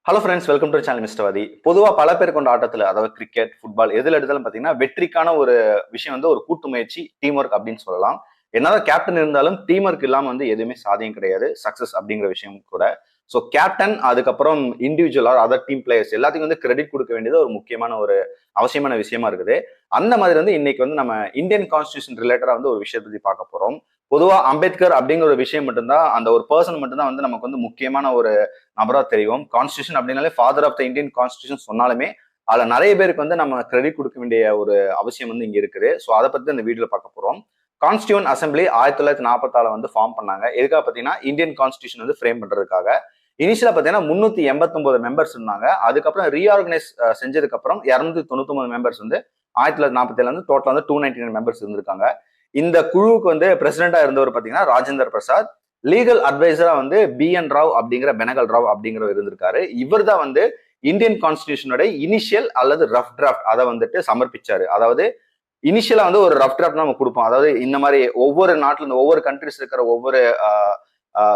Hello friends, welcome to channel மிஸ்டர்.வாதி. பொதுவாக பல பேர் கொண்ட ஆட்டத்தில், அதாவது கிரிக்கெட், ஃபுட்பால் எதில் எடுத்தாலும் பார்த்தீங்கன்னா வெற்றிக்கான ஒரு விஷயம் வந்து ஒரு கூட்டு முயற்சி, டீம் ஒர்க் அப்படின்னு சொல்லலாம். என்னதான் கேப்டன் இருந்தாலும் டீம் ஒர்க் இல்லாமல் வந்து எதுவுமே சாதியம் கிடையாது, சக்சஸ் அப்படிங்கிற விஷயம் கூட. ஸோ கேப்டன், அதுக்கப்புறம் இண்டிவிஜுவல் அதர் டீம் பிளேயர்ஸ் எல்லாத்துக்கும் வந்து கிரெடிட் கொடுக்க வேண்டியது ஒரு முக்கியமான ஒரு அவசியமான விஷயமா இருக்குது. அந்த மாதிரி வந்து இன்னைக்கு வந்து நம்ம இந்தியன் கான்ஸ்டியூஷன் ரிலேட்டடா வந்து ஒரு விஷயத்தை பத்தி பார்க்க போறோம். பொதுவா அம்பேத்கர் அப்படிங்கிற ஒரு விஷயம் மட்டும்தான், அந்த ஒரு பர்சன் மட்டும்தான் வந்து நமக்கு வந்து முக்கியமான ஒரு நபரா தெரியும். கான்ஸ்டியூஷன் அப்படின்னாலே father of the Indian constitution சொன்னாலுமே அதுல நிறைய பேருக்கு வந்து நம்ம கிரெடிட் கொடுக்க வேண்டிய ஒரு அவசியம் வந்து இங்க இருக்குது. ஸோ அதை பத்தி இந்த வீடியோல பார்க்க போறோம். கான்ஸ்டியூன் அசம்பிளி 1946 வந்து ஃபார்ம் பண்ணாங்க. எதுக்காக பாத்தீங்கன்னா இந்தியன் கான்ஸ்டியூஷன் வந்து ஃப்ரேம் பண்றதுக்காக. இனிஷியலா பாத்தீங்கன்னா 389 மெம்பர்ஸ் இருந்தாங்க. அதுக்கப்புறம் ரீஆர்கனைஸ் செஞ்சதுக்கு அப்புறம் 299 மெம்பர்ஸ் வந்து 1947 வந்து டோட்டல் வந்து 299 மெம்பர்ஸ் இருந்திருக்காங்க. இந்த குழுவுக்கு வந்து பிரசிடென்டா இருந்தவர் பாத்தீங்கன்னா ராஜேந்தர் பிரசாத். லீகல் அட்வைசரா வந்து BN ராவ் அப்படிங்கிற பெனகல் ராவ் அப்படிங்கிறவர் இருந்திருக்காரு. இவர் தான் வந்து இந்தியன் கான்ஸ்டியூஷனோட இனிஷியல் அல்லது ரஃப் டிராஃப்ட் அதை வந்துட்டு சமர்ப்பிச்சாரு. அதாவது இனிஷியலா வந்து ஒரு ரஃப் டிராஃப்ட் நம்ம கொடுப்போம். அதாவது இந்த மாதிரி ஒவ்வொரு நாட்டுல இருந்து ஒவ்வொரு கண்ட்ரிஸ் இருக்கிற ஒவ்வொரு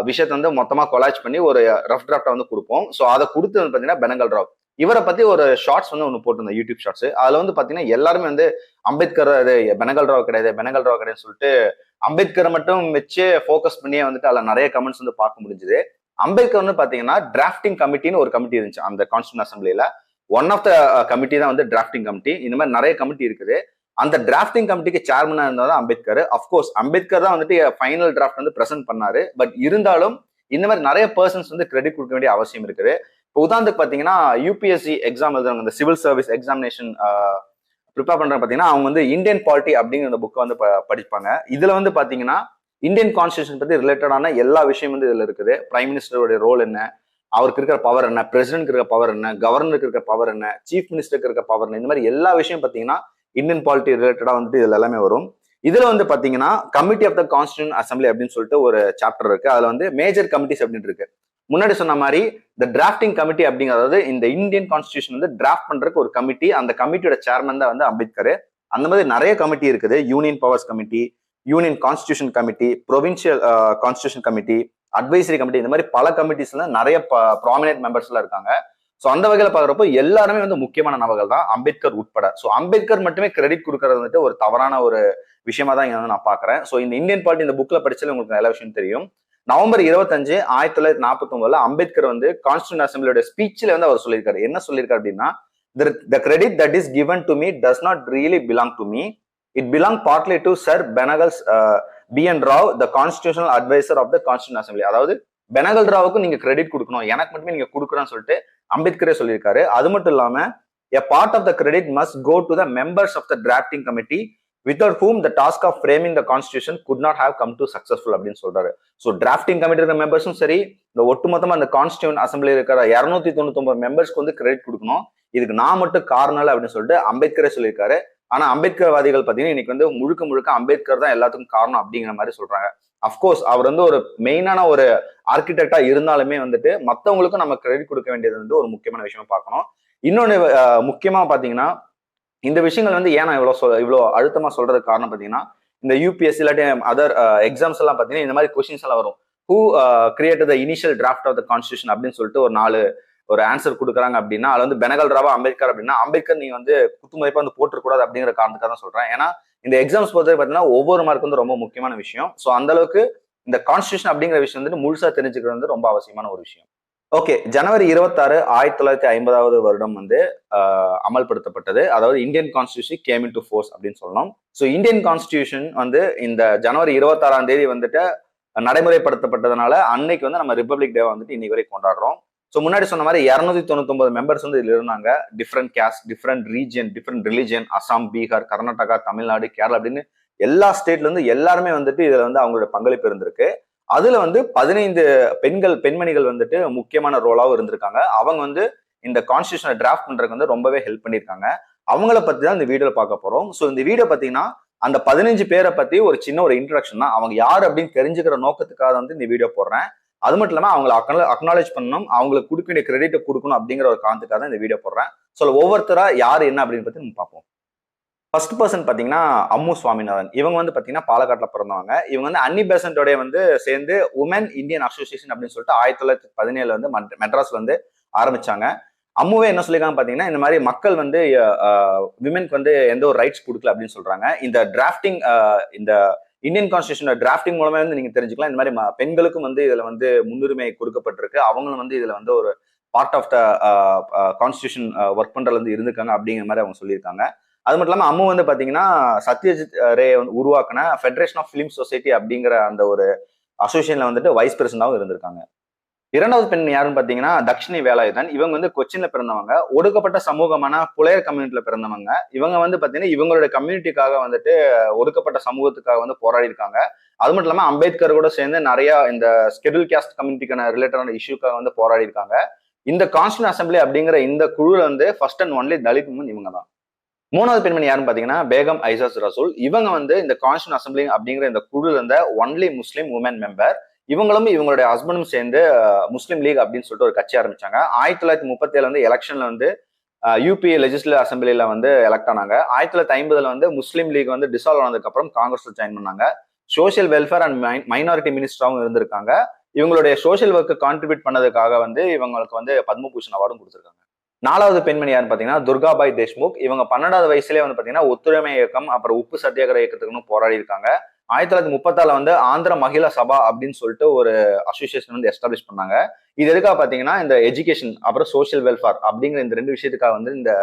விஷயத்த வந்து மொத்தமா கொலாச் பண்ணி ஒரு ரஃப் டிராஃப்டா வந்து கொடுப்போம். ஸோ அதை கொடுத்து வந்து பாத்தீங்கன்னா பெனகல் ராவ். இவரை பத்தி ஒரு ஷார்ட்ஸ் வந்து ஒன்று போட்டிருந்தேன், யூடியூப் ஷார்ட்ஸ். அதுல வந்து பாத்தீங்கன்னா எல்லாருமே வந்து அம்பேத்கர் அது பெனகல் ராவ் கிடையாது, பெனகல் ராவ் கிடையாதுன்னு சொல்லிட்டு அம்பேத்கரை மட்டும் வச்சு ஃபோக்கஸ் பண்ணியே வந்துட்டு அதுல நிறைய கமெண்ட்ஸ் வந்து பார்க்க முடிஞ்சுது. அம்பேத்கர் வந்து பாத்தீங்கன்னா டிராஃப்டிங் கமிட்டின்னு ஒரு கமிட்டி இருந்துச்சு அந்த கான்ஸ்டியூஷன் அசம்பிளியில. ஒன் ஆஃப் த கமிட்டி தான் வந்து டிராஃப்டிங் கமிட்டி. இந்த மாதிரி நிறைய கமிட்டி இருக்குது. அந்த டிராஃப்டிங் கமிட்டிக்கு சேர்மனா இருந்தது அம்பேத்கர். அப்கோர்ஸ் அம்பேத்கர் தான் வந்துட்டு ஃபைனல் டிராஃப்ட் வந்து பிரசென்ட் பண்ணாரு. பட் இருந்தாலும் இந்த மாதிரி நிறைய பர்சன்ஸ் வந்து கிரெடிட் கொடுக்க வேண்டிய அவசியம் இருக்குது. இப்போ உதாரணத்துக்கு பாத்தீங்கன்னா UPSC எக்ஸாம் எழுதுறவங்க, இந்த சிவில் சர்வீஸ் எக்ஸாமினேஷன் ப்ரிப்பேர் பண்றாங்க பாத்தீங்கன்னா, அவங்க வந்து இந்தியன் பாலிட்டி அப்படிங்கிற புக்கை வந்து படிப்பாங்க. இதுல வந்து பாத்தீங்கன்னா இந்தியன் கான்ஸ்டியூஷன் பத்தி ரிலேட்டடான எல்லா விஷயம் வந்து இதுல இருக்குது. பிரைம் மினிஸ்டருடைய ரோல் என்ன, அவருக்கு இருக்கிற பவர் என்ன, பிரசிடென்ட்க்கு இருக்கிற பவர் என்ன, கவர்னருக்கு இருக்கிற பவர் என்ன, சீஃப் மினிஸ்டருக்கு இருக்கிற பவர் என்ன, இந்த மாதிரி எல்லா விஷயம் பாத்தீங்கன்னா இந்தியன் பாலிட்டி ரிலேட்டடா வந்துட்டு இதுல எல்லாமே வரும். இதுல வந்து பாத்தீங்கன்னா committee of the constitution assembly அப்படின்னு சொல்லிட்டு ஒரு சாப்டர் இருக்கு. அதுல வந்து மேஜர் கமிட்டிஸ் அப்படின்னு இருக்கு. முன்னாடி சொன்ன மாதிரி இந்த டிராஃப்டிங் கமிட்டி அப்படிங்கிறது இந்த இந்தியன் கான்ஸ்டியூஷன் வந்து டிராஃப்ட் பண்றதுக்கு ஒரு கமிட்டி. அந்த கமிட்டியோட சேர்மன் தான் வந்து அம்பேத்கர். அந்த மாதிரி நிறைய கமிட்டி இருக்குது. Union powers committee, union constitution committee, provincial constitution committee, advisory committee, இந்த மாதிரி பல கமிட்டிஸ்ல நிறைய ப்ராமினென்ட் மெம்பர்ஸ் எல்லாம் இருக்காங்க. ஸோ அந்த வகையில பாக்குறப்போ எல்லாருமே வந்து முக்கியமான நபர்கள் தான், அம்பேத்கர் உட்பட. ஸோ அம்பேத்கர் மட்டுமே கிரெடிட் கொடுக்கறது வந்துட்டு ஒரு தவறான ஒரு விஷயமா தான் இங்க வந்து நான் பாக்குறேன். ஸோ இந்த இந்தியன் பாலிட்டி இந்த புக்ல படிச்சாலே உங்களுக்கு நல்ல விஷயம் தெரியும். நவம்பர் 25, 1949 அம்பேத்கர் வந்து கான்ஸ்டியூஷன் அசம்பிளியோட ஸ்பீச்ல வந்து அவர் சொல்லியிருக்காரு. என்ன சொல்லியிருக்காரு அப்படின்னா, the credit that is given to me does not really belong to me. It belong partly to Sir Benagals BN Rao, the constitutional advisor of the Constitutional Assembly. அதாவது பெனகல் ராவுக்கு நீங்க கிரெடிட் கொடுக்கணும், எனக்கு மட்டுமே நீங்க கொடுக்கணும்னு சொல்லிட்டு அம்பேத்கரே சொல்லியிருக்காரு. அது மட்டும் இல்லாம a part of the credit must go to the members of the drafting committee without whom the task of framing the constitution could not have come to successful அப்படின்னு சொல்றாரு. ஸோ டிராஃப்டிங் கமிட்டி இருக்கிற மெம்பர்ஸும் சரி, இந்த ஒட்டுமொத்தமா அந்த constitution assembly இருக்கிற 299 மெம்பர்ஸ்க்கு வந்து கிரெடிட் கொடுக்கணும். இதுக்கு நான் மட்டும் காரணம் அப்படின்னு சொல்லிட்டு அம்பேத்கரே சொல்லியிருக்காரு. ஆனா அம்பேத்கர்வாதிகள் பாத்தீங்கன்னா இன்னைக்கு வந்து முழுக்க முழுக்க அம்பேத்கர் தான் எல்லாத்துக்கும் காரணம் அப்படிங்கிற மாதிரி சொல்றாங்க. அப்கோர்ஸ் அவர் வந்து ஒரு மெயினான ஒரு ஆர்கிடெக்டா இருந்தாலுமே வந்துட்டு மத்தவங்களுக்கும் நம்ம கிரெடிட் கொடுக்க வேண்டியது வந்து ஒரு முக்கியமான விஷயமா பார்க்கணும். இன்னொன்னு முக்கியமா பாத்தீங்கன்னா இந்த விஷயங்கள் வந்து ஏன் நான் இவ்வளோ அழுத்தமா சொல்றதுக்கு காரணம் பாத்தீங்கன்னா, இந்த UPSC இல்லாட்டி அதர் எக்ஸாம்ஸ் எல்லாம் பாத்தீங்கன்னா இந்த மாதிரி கொஸ்டின்ஸ் எல்லாம் வரும். Who created the initial draft of the constitution அப்படின்னு சொல்லிட்டு ஒரு 4 ஒரு ஆன்சர் கொடுக்குறாங்க அப்படின்னா, அதுல வந்து பெனகல் ராவா அம்பேத்கர் அப்படின்னா, அம்பேத்கர் நீங்க வந்து குத்துமதிப்பா வந்து போட்டுக்கூடாது அப்படிங்கிற காரணத்துக்காக தான் சொல்றேன். ஏன்னா இந்த எக்ஸாம்ஸ் பொறுத்தவரை பார்த்தீங்கன்னா ஒவ்வொரு மார்க் வந்து ரொம்ப முக்கியமான விஷயம். ஸோ அந்த அளவுக்கு இந்த கான்ஸ்டியூஷன் அப்படிங்கிற விஷயம் வந்து முழுசா தெரிஞ்சுக்கிறது வந்து ரொம்ப அவசியமான ஒரு விஷயம். ஓகே, ஜனவரி 26, 1950 வருடம் வந்து அமல்படுத்தப்பட்டது. அதாவது Indian constitution game in to force அப்படின்னு சொல்லணும். ஸோ இந்தியன் கான்ஸ்டியூஷன் வந்து இந்த ஜனவரி 26 வந்துட்டு நடைமுறைப்படுத்தப்பட்டதுனால அன்னைக்கு வந்து நம்ம ரிப்பப்ளிக் டே வந்துட்டு இன்னைக்கு வரை கொண்டாடுறோம். ஸோ முன்னாடி சொன்ன மாதிரி 299 மெம்பர்ஸ் வந்து இதுல இருந்தாங்க. Different caste, different region, different religion, Assam, Bihar, Karnataka, Tamil Nadu, Kerala அப்படின்னு எல்லா ஸ்டேட்ல இருந்து எல்லாருமே வந்துட்டு இதுல வந்து அவங்களோட பங்களிப்பு இருந்திருக்கு. அதுல வந்து 15 பெண்மணிகள் வந்துட்டு முக்கியமான ரோலாவும் இருந்திருக்காங்க. அவங்க வந்து இந்த கான்ஸ்டியூஷனை டிராஃப்ட் பண்றதுக்கு வந்து ரொம்பவே ஹெல்ப் பண்ணியிருக்காங்க. அவங்கள பத்தி தான் இந்த வீடியோல பார்க்க போறோம். ஸோ இந்த வீடியோ பாத்தீங்கன்னா அந்த 15 பேரை பத்தி ஒரு சின்ன ஒரு இன்ட்ரடக்ஷன் தான். அவங்க யாரு அப்படின்னு தெரிஞ்சுக்கிற நோக்கத்துக்காக வந்து இந்த வீடியோ போடுறேன். அது மட்டும் இல்லாம அவங்களை அக்னாலேஜ் பண்ணணும், அவங்களுக்கு கொடுக்க வேண்டிய கிரெடிட்டை கொடுக்கணும் அப்படிங்கிற ஒரு காரணத்துக்காக தான் இந்த வீடியோ போடுறேன். ஸோ ஒவ்வொருத்தரா யாரு என்ன அப்படின்னு பத்தி நம்ம பார்ப்போம். ஃபர்ஸ்ட் பர்சன் பாத்தீங்கன்னா அம்மு சுவாமிநாதன். இவங்க வந்து பாத்தீங்கன்னா பாலக்காட்டுல பிறந்தவங்க. இவங்க வந்து அன்னி பெசன்டோட வந்து சேர்ந்து உமன் இந்தியன் அசோசியேஷன் அப்படின்னு சொல்லிட்டு 1917 வந்து மெட்ராஸ்ல வந்து ஆரம்பிச்சாங்க. அம்முவே என்ன சொல்லிருக்காங்க பாத்தீங்கன்னா, இந்த மாதிரி மக்கள் வந்து விமென்க்கு வந்து எந்த ஒரு ரைட்ஸ் கொடுக்கல அப்படின்னு சொல்றாங்க. இந்த டிராஃப்டிங் இந்த இந்தியன் கான்ஸ்டியூஷன் டிராஃப்டிங் மூலமே வந்து நீங்க தெரிஞ்சுக்கலாம், இந்த மாதிரி பெண்களுக்கும் வந்து இதுல வந்து முன்னுரிமை கொடுக்கப்பட்டிருக்கு, அவங்களும் வந்து இதுல வந்து ஒரு part of the constitution work பண்றதுல வந்து இருந்திருக்காங்க அப்படிங்கிற மாதிரி அவங்க சொல்லியிருக்காங்க. அது மட்டும் இல்லாம அம்மு வந்து பாத்தீங்கன்னா சத்யஜித் ரே உருவாக்குன ஃபெடரேஷன் ஆஃப் பிலிம் சொசைட்டி அப்படிங்கிற அந்த ஒரு அசோசியேஷன்ல வந்துட்டு வைஸ் பிரசிடண்டாவும் இருந்திருக்காங்க. இரண்டாவது பெண் யாருன்னு பாத்தீங்கன்னா தக்ஷினி வேலாயுதன். இவங்க வந்து கொச்சின்ல பிறந்தவங்க, ஒடுக்கப்பட்ட சமூகமான புலையர் கம்யூனிட்டில பிறந்தவங்க. இவங்க வந்து பாத்தீங்கன்னா இவங்களோட கம்யூனிட்டிக்காக வந்துட்டு ஒடுக்கப்பட்ட சமூகத்துக்காக வந்து போராடி இருக்காங்க. அது மட்டும் இல்லாம அம்பேத்கர் கூட சேர்ந்து நிறைய இந்த ஸ்கெடியூல் காஸ்ட் கம்யூனிட்டிக்கான ரிலேட்டடான இஷ்யூக்காக வந்து போராடி இருக்காங்க. இந்த கான்ஸ்டியூஷன் அசம்பிளி அப்படிங்கிற இந்த குழுல வந்து first and only Dalit woman இவங்க தான். மூணாவது பெண்மணி யாருன்னு பாத்தீங்கன்னா பேகம் ஐசாஸ் ரசூல். இவங்க வந்து இந்த கான்ஸ்டியூஷன் அசம்பிளி அப்படிங்கிற இந்த குழுல இருந்த ஒன்லி முஸ்லீம் உமன் மெம்பர். இவங்களும் இவங்களுடைய ஹஸ்பண்டும் சேர்ந்து முஸ்லீம் லீக் அப்படின்னு சொல்லிட்டு ஒரு கட்சி ஆரம்பிச்சாங்க. 1937 வந்து எலெக்ஷன்ல வந்து யூபி லெஜிஸ்லேட்டிவ் அசம்பிளில வந்து எலெக்ட் ஆனாங்க. 1950 வந்து முஸ்லீம் லீக் வந்து டிசால்வ் ஆனதுக்கு அப்புறம் காங்கிரஸ்ல ஜாயின் பண்ணாங்க. சோசியல் வெல்ஃபேர் அண்ட் மைனாரிட்டி மினிஸ்டராகவும் இருந்திருக்காங்க. இவங்களுடைய சோசியல் ஒர்க்கு கான்ட்ரிபியூட் பண்ணதுக்காக வந்து இவங்களுக்கு வந்து பத்மபூஷன் அவார்டும் கொடுத்திருக்காங்க. நாலாவது பெண்மணி யாருன்னு பாத்தீங்கன்னா துர்காபாய் தேஷ்முக். இவங்க 12வது வயசுலேயே வந்து பாத்தீங்கன்னா ஒத்துழைமை இயக்கம் அப்புறம் உப்பு சத்தியாகிரக இயக்கத்துக்கு போராடி இருக்காங்க. 1936 வந்து ஆந்திர மகிழா சபா அப்படின்னு சொல்லிட்டு ஒரு அசோசியேஷன் வந்து எஸ்டாப்ளிஷ் பண்ணாங்க. இது எதுக்காக பாத்தீங்கன்னா இந்த எஜுகேஷன் அப்புறம் சோசியல் வெல்ஃபேர் அப்படிங்கிற இந்த ரெண்டு விஷயத்துக்காக வந்து இந்த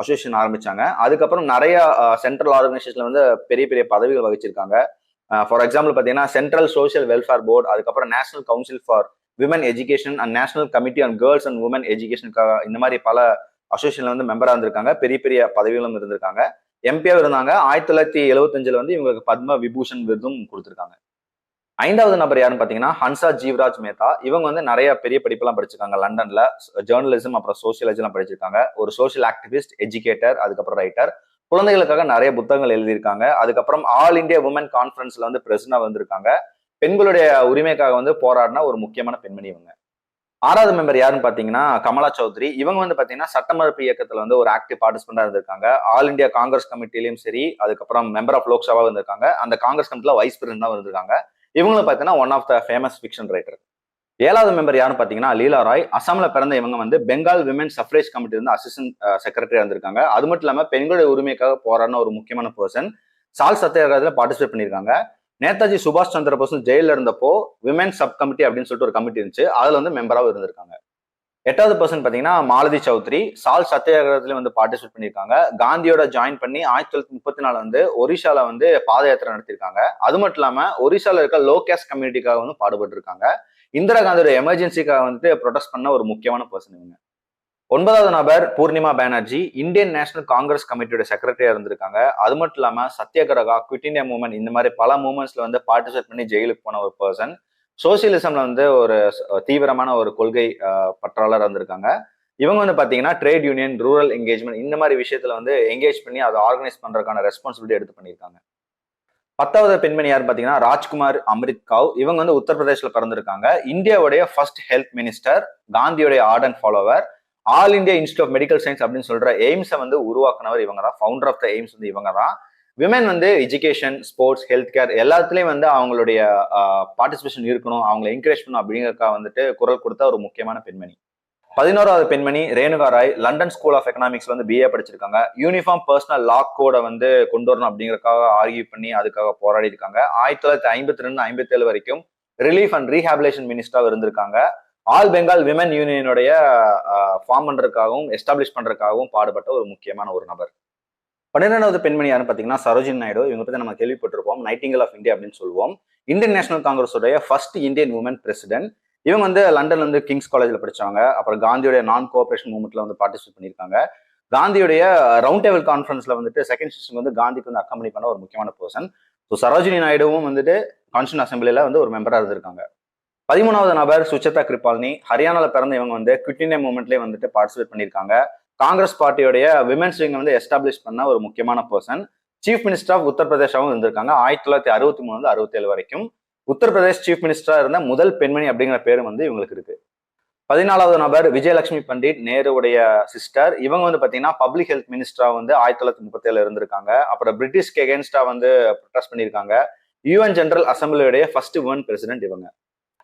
அசோசியேஷன் ஆரம்பிச்சாங்க. அதுக்கப்புறம் நிறைய சென்ட்ரல் ஆர்கனைசேஷன்ல வந்து பெரிய பெரிய பதவிகள் வகிச்சிருக்காங்க. ஃபார் எக்ஸாம்பிள் பாத்தீங்கன்னா சென்ட்ரல் சோசியல் வெல்ஃபேர் போர்டு, அதுக்கப்புறம் National Council for Women Education and National Committee on Girls and Women எஜுகேஷனுக்காக இந்த மாதிரி பல அசோசியேஷன்ல வந்து மெம்பரா இருந்திருக்காங்க. பெரிய பெரிய பதவிகளும் இருந்திருக்காங்க. எம்பியா இருந்தாங்க. 1975 வந்து இவங்களுக்கு பத்ம விபூஷன் விருதும் கொடுத்திருக்காங்க. ஐந்தாவது நபர் யாருன்னு பாத்தீங்கன்னா ஹன்சா ஜீவராஜ் மேத்தா. இவங்க வந்து நிறைய பெரிய படிப்பெல்லாம் படிச்சிருக்காங்க. லண்டன்ல ஜேர்னலிசம் அப்புறம் சோசியாலஜி எல்லாம் படிச்சிருக்காங்க. ஒரு சோசியல் ஆக்டிவிஸ்ட், எஜுகேட்டர், அதுக்கப்புறம் ரைட்டர். குழந்தைகளுக்காக நிறைய புத்தகங்கள் எழுதியிருக்காங்க. அதுக்கப்புறம் ஆல் இந்தியா உமன் கான்ஃபரன்ஸ்ல வந்து பிரசிடண்டா வந்திருக்காங்க. பெண்களுடைய உரிமைக்காக வந்து போராடின ஒரு முக்கியமான பெண்மணி இவங்க. ஆறாவது மெம்பர் யாருன்னு பாத்தீங்கன்னா கமலா சௌத்ரி. இவங்க வந்து பாத்தீங்கன்னா சட்டமறுப்பு இயக்கத்துல வந்து ஒரு ஆக்டிவ் பார்ட்டிசிபெண்டா இருந்திருக்காங்க. ஆல் இந்தியா காங்கிரஸ் கமிட்டிலையும் சரி, அதுக்கப்புறம் மெம்பர் ஆஃப் லோக்சபா வந்திருக்காங்க. அந்த காங்கிரஸ் கமிட்டில வைஸ் பிரசிடண்டா வந்திருக்காங்க. இவங்களும் பாத்தீங்கன்னா one of the famous fiction writer. ஏழாவது மெம்பர் யாருன்னு பாத்தீங்கன்னா லீலா ராய். அசாம்ல பிறந்த இவங்க வந்து பெங்கால் விமன் சஃப்ரேஜ் கமிட்டி வந்து அசிஸ்டன்ட் செக்ரட்டரியா இருந்திருக்காங்க. அது மட்டும் இல்லாம பெண்களுடைய உரிமைக்காக போராடின ஒரு முக்கியமான பர்சன். சால் சத்தியாகிரகத்துல பார்ட்டிசிபேட் பண்ணியிருக்காங்க. நேதாஜி சுபாஷ் சந்திர போஸ் ஜெயில இருந்தப்போ விமன் சப் கமிட்டி அப்படின்னு சொல்லிட்டு ஒரு கமிட்டி இருந்துச்சு, அதுல வந்து மெம்பராகவும் இருந்திருக்காங்க. எட்டாவது பர்சன் பாத்தீங்கன்னா மாலதி சௌத்ரி. சால் சத்தியாகிரகத்திலயும் வந்து பார்ட்டிசிபேட் பண்ணியிருக்காங்க. காந்தியோட ஜாயின் பண்ணி 1934 வந்து ஒரிசால வந்து பாத யாத்திரை நடத்திருக்காங்க. அது மட்டும் இல்லாம ஒரிசால இருக்க லோ கேஸ்ட் கம்யூனிட்டிக்காக வந்து பாடுபட்டு இருக்காங்க. இந்திரா காந்தியோட எமர்ஜென்சிக்காக வந்துட்டு ப்ரொடெஸ்ட் பண்ண ஒரு முக்கியமான பர்சன் இவங்க. ஒன்பதாவது நபர் பூர்ணிமா பானர்ஜி. இந்தியன் நேஷனல் காங்கிரஸ் கமிட்டியோட செக்ரட்டரியா இருந்திருக்காங்க. அது மட்டும் இல்லாம சத்தியாகிரகா, குவிட் இந்தியா மூவ்மெண்ட் இந்த மாதிரி பல மூவ்மெண்ட்ஸ்ல வந்து பார்ட்டிசிபேட் பண்ணி ஜெயிலுக்கு போன ஒரு பர்சன். சோசியலிசம்ல வந்து ஒரு தீவிரமான ஒரு கொள்கை பற்றாளர் இருந்திருக்காங்க. இவங்க வந்து பாத்தீங்கன்னா ட்ரேட் யூனியன், ரூரல் என்கேஜ்மெண்ட் இந்த மாதிரி விஷயத்துல வந்து என்கேஜ் பண்ணி அதை ஆர்கனைஸ் பண்றதுக்கான ரெஸ்பான்சிபிலிட்டி எடுத்து பண்ணியிருக்காங்க. 10வது பெண்மணி யார் பாத்தீங்கன்னா ராஜ்குமார் அம்ரித் கவ். இவங்க வந்து உத்தரப்பிரதேஷ்ல பிறந்திருக்காங்க. இந்தியாவுடைய ஃபர்ஸ்ட் ஹெல்த் மினிஸ்டர், காந்தியோடைய ardent follower, All India Institute of Medical Science அப்படின்னு சொல்ற எய்ம்ஸை வந்து உருவாக்குனவர் இவங்க தான். ஃபவுண்டர் ஆஃப் த எய்ம்ஸ் வந்து இவங்க தான். விமன் வந்து எஜுகேஷன், ஸ்போர்ட்ஸ், ஹெல்த் கேர் எல்லாத்துலயும் வந்து அவங்களுடைய பார்ட்டிசிபேஷன் இருக்கணும், அவங்களை என்கரேஜ் பண்ணணும் அப்படிங்கறதுக்காக வந்துட்டு குரல் கொடுத்த ஒரு முக்கியமான பெண்மணி. 11வது பெண்மணி Renuka Roy. London school of economics வந்து பிஏ படிச்சிருக்காங்க. யூனிஃபார்ம் பர்சனல் லா கோட வந்து கொண்டு வரணும் அப்படிங்கறதுக்காக ஆர்கியூ பண்ணி அதுக்காக போராடி இருக்காங்க. 1952-57 வரைக்கும் ரிலீஃப் அண்ட் ரீஹாபிலேஷன் மினிஸ்டரா இருந்திருக்காங்க. ஆல் பெங்கால் விமன் யூனியனுடைய ஃபார்ம் பண்றதுக்காகவும் எஸ்டாப்ளிஷ் பண்றதுக்காகவும் பாடுபட்ட ஒரு முக்கியமான ஒரு நபர். 12வது பெண்மணி யாருன்னு பாத்தீங்கன்னா சரோஜினி நாயுடு. இவங்க பத்தி நம்ம கேள்விப்பட்டிருப்போம், நைட்டிங்கேல் ஆஃப் இந்தியா அப்படின்னு சொல்லுவோம். இந்தியன் நேஷனல் காங்கிரஸோடைய ஃபர்ஸ்ட் இந்தியன் உமன் பிரசிடென்ட். இவங்க வந்து லண்டன்ல இருந்து கிங்ஸ் காலேஜ்ல படிச்சாங்க. அப்புறம் காந்தியோட நான் கோஆபரேஷன் மூவ்மெண்ட்ல வந்து பார்ட்டிசிபேட் பண்ணியிருக்காங்க. காந்தியோடைய ரவுண்ட் டேபிள் கான்ஃபரன்ஸ்ல வந்துட்டு செகண்ட் செஷன் வந்து காந்திக்கு வந்து அக்கம்பனி பண்ண ஒரு முக்கியமான பர்சன். ஸோ சரோஜினி நாயுடுவும் வந்துட்டு கான்ஸ்டியூஷன் அசம்பிளில வந்து ஒரு மெம்பரா இருந்திருக்காங்க. 13வது நபர் சுச்சேதா கிருபால்னி. ஹரியானால பிறந்த இவங்க வந்து குவிட் இந்தியா மூவ்மெண்ட்லயே வந்துட்டு பார்ட்டிசிபேட் பண்ணியிருக்காங்க. காங்கிரஸ் பார்ட்டியோடைய விமென்ஸ் விங் வந்து எஸ்டாப்ளிஷ் பண்ண ஒரு முக்கியமான பர்சன். சீஃப் மினிஸ்டர் ஆஃப் உத்தரப்பிரதேஷாவும் இருந்திருக்காங்க 1963 67 வரைக்கும். உத்தரப்பிரதேஷ் சீஃப் மினிஸ்டரா இருந்த முதல் பெண்மணி அப்படிங்கிற பேரும் வந்து இவங்களுக்கு இருக்கு. 14வது நபர் விஜயலட்சுமி பண்டிட், நேருடைய சிஸ்டர். இவங்க வந்து பாத்தீங்கன்னா பப்ளிக் ஹெல்த் மினிஸ்டரா வந்து 1937 இருந்திருக்காங்க. அப்புறம் பிரிட்டிஷ்க்கு எகேன்ஸ்டா வந்து ப்ரொடெஸ்ட் பண்ணியிருக்காங்க. யூஎன் ஜெனரல் அசம்பிளியோடைய ஃபர்ஸ்ட் உமன் பிரசிடென்ட் இவங்க.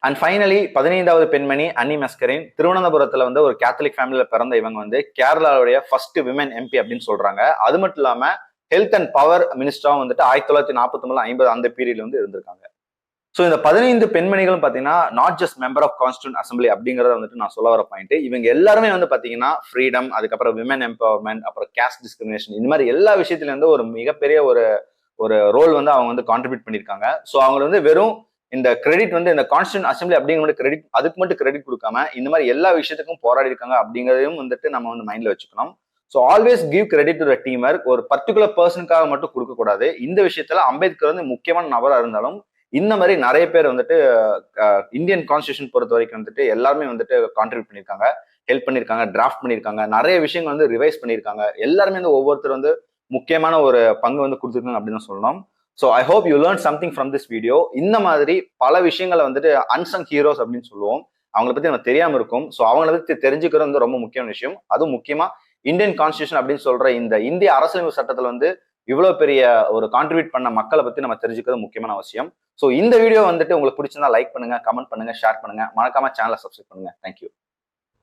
அண்ட் ஃபைனலி 15வது பெண்மணி அன்னி மெஸ்கரின். திருவனந்தபுரத்துல வந்து ஒரு கேத்தலிக் ஃபேமிலியில பிறந்த இவங்க வந்து கேரளாவுடைய ஃபர்ஸ்ட் விமன் எம்பி அப்படின்னு சொல்றாங்க. அது மட்டும் இல்லாம ஹெல்த் அண்ட் பவர் மினிஸ்டராவும் வந்துட்டு 1949 50 அந்த பீரியட்ல வந்து இருந்திருக்காங்க. ஸோ இந்த 15 பெண்மணிகளும் பாத்தீங்கன்னா not just member of constituent assembly அப்படிங்கறத வந்துட்டு நான் சொல்ல வர பாயிண்ட். இவங்க எல்லாருமே வந்து பாத்தீங்கன்னா ஃப்ரீடம், அதுக்கப்புறம் விமன் எம்பவர்மெண்ட், அப்புறம் கேஸ்ட் டிஸ்கிரிமினேஷன், இந்த மாதிரி எல்லா விஷயத்துல இருந்து ஒரு மிகப்பெரிய ஒரு ரோல் வந்து அவங்க வந்து கான்ட்ரிபியூட் பண்ணியிருக்காங்க. ஸோ அவங்க வந்து வெறும் இந்த கிரெடிட் வந்து இந்த கான்ஸ்டியூண்ட் அசம்பிளி அப்படிங்கிற கிரெடிட், அதுக்கு மட்டும் கிரெடிட் கொடுக்காம இந்த மாதிரி எல்லா விஷயத்துக்கும் போராடி இருக்காங்க அப்படிங்கறதையும் வந்துட்டு நம்ம வந்து மைண்ட்ல வச்சுக்கணும். So always give credit to the team work. ஒரு பர்டிகுலர் பர்சனுக்காக மட்டும் கொடுக்க கூடாது. இந்த விஷயத்துல அம்பேத்கர் வந்து முக்கியமான நபரா இருந்தாலும் இந்த மாதிரி நிறைய பேர் வந்துட்டு இந்தியன் கான்ஸ்டியூஷன் பொறுத்த வரைக்கும் வந்துட்டு எல்லாருமே வந்துட்டு கான்ட்ரிபியூட் பண்ணியிருக்காங்க, ஹெல்ப் பண்ணியிருக்காங்க, டிராஃப்ட் பண்ணியிருக்காங்க, நிறைய விஷயங்கள் வந்து ரிவைஸ் பண்ணியிருக்காங்க. எல்லாருமே வந்து ஒவ்வொருத்தர் வந்து முக்கியமான ஒரு பங்கு வந்து கொடுத்துருக்காங்க அப்படின்னு சொல்லணும். So I hope you learn something from this video. இந்த மாதிரி பல விஷயங்களை வந்துட்டு அன்சங் ஹீரோஸ் அப்படின்னு சொல்லுவோம், அவங்களை பத்தி நம்ம தெரியாம இருக்கும். ஸோ அவங்களை பத்தி தெரிஞ்சுக்கிறது வந்து ரொம்ப முக்கியமான விஷயம். அதுவும் முக்கியமா இந்தியன் கான்ஸ்டியூஷன் அப்படின்னு சொல்ற இந்த இந்திய அரசியலமைப்பு சட்டத்துல வந்து இவ்வளவு பெரிய ஒரு கான்ட்ரிபியூட் பண்ண மக்களை பத்தி நம்ம தெரிஞ்சுக்கிறது முக்கியமான அவசியம். ஸோ இந்த வீடியோ வந்துட்டு உங்களுக்கு பிடிச்சிருந்தா லைக் பண்ணுங்க, கமெண்ட் பண்ணுங்க, ஷேர் பண்ணுங்க, மறக்காம சேனலை சப்ஸ்கிரைப் பண்ணுங்க. தேங்க்யூ.